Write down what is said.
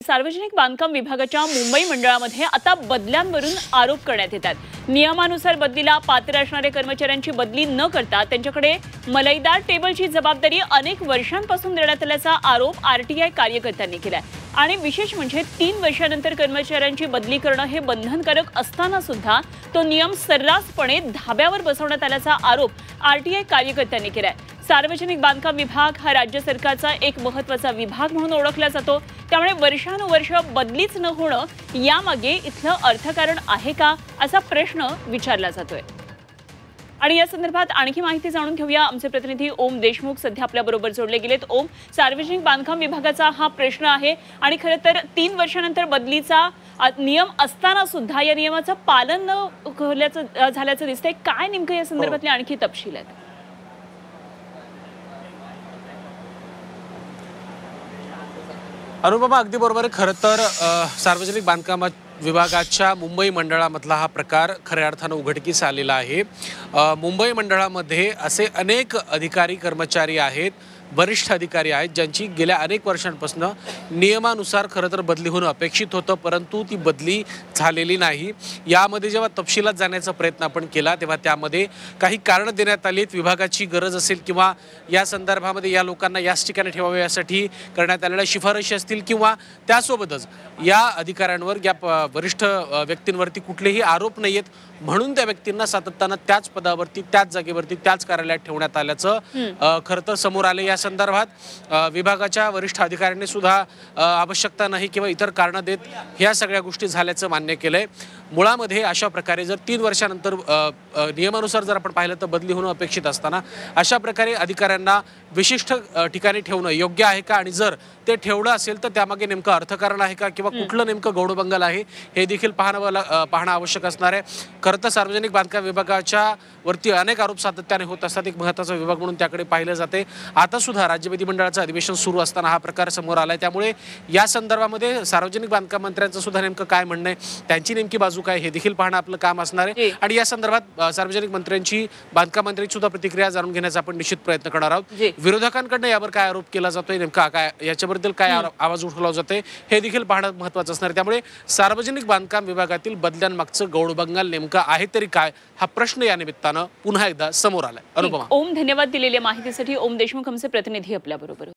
सार्वजनिक बांधकाम विभागाच्या मुंबई मंडळामध्ये आता बदल्यांवरून आरोप करण्यात येतात। नियमानुसार बदलीला पात्र असणाऱ्या कर्मचाऱ्यांची बदली न करता त्यांच्याकडे मलईदार टेबलची जबाबदारी अनेक वर्षांपासून देण्यात आल्याचा आरोप आरटीआय कार्यकर्त्यांनी केलाय। आणि विशेष म्हणजे 3 वर्षांनंतर कर्मचाऱ्यांची बदली करणं हे बंधनकारक असताना सुद्धा तो नियम सर्रासपणे धाब्यावर बसवण्यात आल्याचा आरोप आरटीआय कार्यकर्त्यांनी केलाय। सार्वजनिक बांधकाम विभाग हा राज्य सरकारचा एक महत्त्वाचा विभाग म्हणून ओळखला जातो, त्यामुळे वर्षानुवर्ष बदलीच न होणं यामागे इथलं अर्थकारण आहे का असा प्रश्न विचारला जातोय। आणि या संदर्भात आणखी माहिती जाणून घेऊया। आमचे प्रतिनिधी ओम देशमुख सध्या आपल्या बरोबर जोडले गेलेत। ओम, सार्वजनिक बांधकाम विभागाचा हा प्रश्न आहे आणि खरं तर 3 वर्षानंतर बदलीचा नियम असताना सुद्धा या नियमाचं पालन न झाल्याचं दिसतंय। काय नेमकं या संदर्भातले आणखी तपशील आहेत? अनुपमा, अगदी बरोबर आहे। खरं तर सार्वजनिक बांधकाम विभागाच्या मुंबई मंडळामधला हा प्रकार खऱ्या अर्थानं उघडकीस आलेला आहे। मुंबई मंडळामध्ये असे अनेक अधिकारी कर्मचारी आहेत, वरिष्ठ अधिकारी आहेत, ज्यांची गेल्या अनेक वर्षांपासून नियमानुसार खरं तर बदली होणं अपेक्षित होतं, परंतु ती बदली झालेली नाही। यामध्ये जेव्हा तपशिलात जाण्याचा प्रयत्न आपण केला तेव्हा त्यामध्ये काही कारणं देण्यात आली। विभागाची गरज असेल किंवा या संदर्भामध्ये या लोकांना याच ठिकाणी ठेवावे यासाठी करण्यात आलेल्या शिफारशी असतील किंवा त्यासोबतच या अधिकाऱ्यांवर या वरिष्ठ व्यक्तींवरती कुठलेही आरोप नाही आहेत म्हणून त्या व्यक्तींना सातत्यानं त्याच पदावरती, त्याच जागेवरती, त्याच कार्यालयात ठेवण्यात आल्याचं खरं तर समोर आले। या संदर्भात विभागाच्या वरिष्ठ अधिकाऱ्यांनी सुद्धा आवश्यकता नाही किंवा इतर कारणं देत ह्या सगळ्या गोष्टी झाल्याचं मान्य केलंय। मुळामध्ये अशा प्रकारे जर 3 वर्षानंतर नियमानुसार जर आपण पाहिलं तर बदली होणं अपेक्षित असताना अशा प्रकारे अधिकाऱ्यांना विशिष्ट ठिकाणी ठेवणं योग्य आहे का, आणि जर ते ठेवलं असेल तर त्यामागे नेमकं अर्थकारण आहे का किंवा कुठलं नेमकं गौडबंगाल आहे हे देखील पाहणं आवश्यक असणार आहे। खरं तर सार्वजनिक बांधकाम विभागाच्या वरती अनेक आरोप सातत्याने होत असतात, एक महत्त्वाचा विभाग म्हणून त्याकडे पाहिलं जाते। आता सुद्धा राज्य विधिमंडळाचं अधिवेशन सुरू असताना हा प्रकार समोर आलाय, त्यामुळे या संदर्भामध्ये सार्वजनिक बांधकाम मंत्र्यांचं सुद्धा नेमकं काय म्हणणं आहे, त्यांची नेमकी बाजू काय हे देखील पाहणं आपलं काम असणार आहे। आणि या संदर्भात सार्वजनिक मंत्र्यांची, बांधकाम मंत्र्यांची सुद्धा प्रतिक्रिया जाणून घेण्याचा आपण निश्चित प्रयत्न करणार आहोत। विरोधकांकडून यावर काय आरोप केला जातोय, नेमका काय याच्याबद्दल काय आवाज उठवला जातोय हे देखील पाहणं महत्त्वाचं असणार आहे। त्यामुळे सार्वजनिक बांधकाम विभागातील बदल्यांमागचं गौडबंगाल नेमकं आहे तरी काय हा प्रश्न या निमित्तानं पुन्हा एकदा समोर आलाय। अनुपमा, ओम, धन्यवाद दिलेल्या माहितीसाठी। ओम देशमुख आमचे प्रतिनिधी आपल्या बरोबर।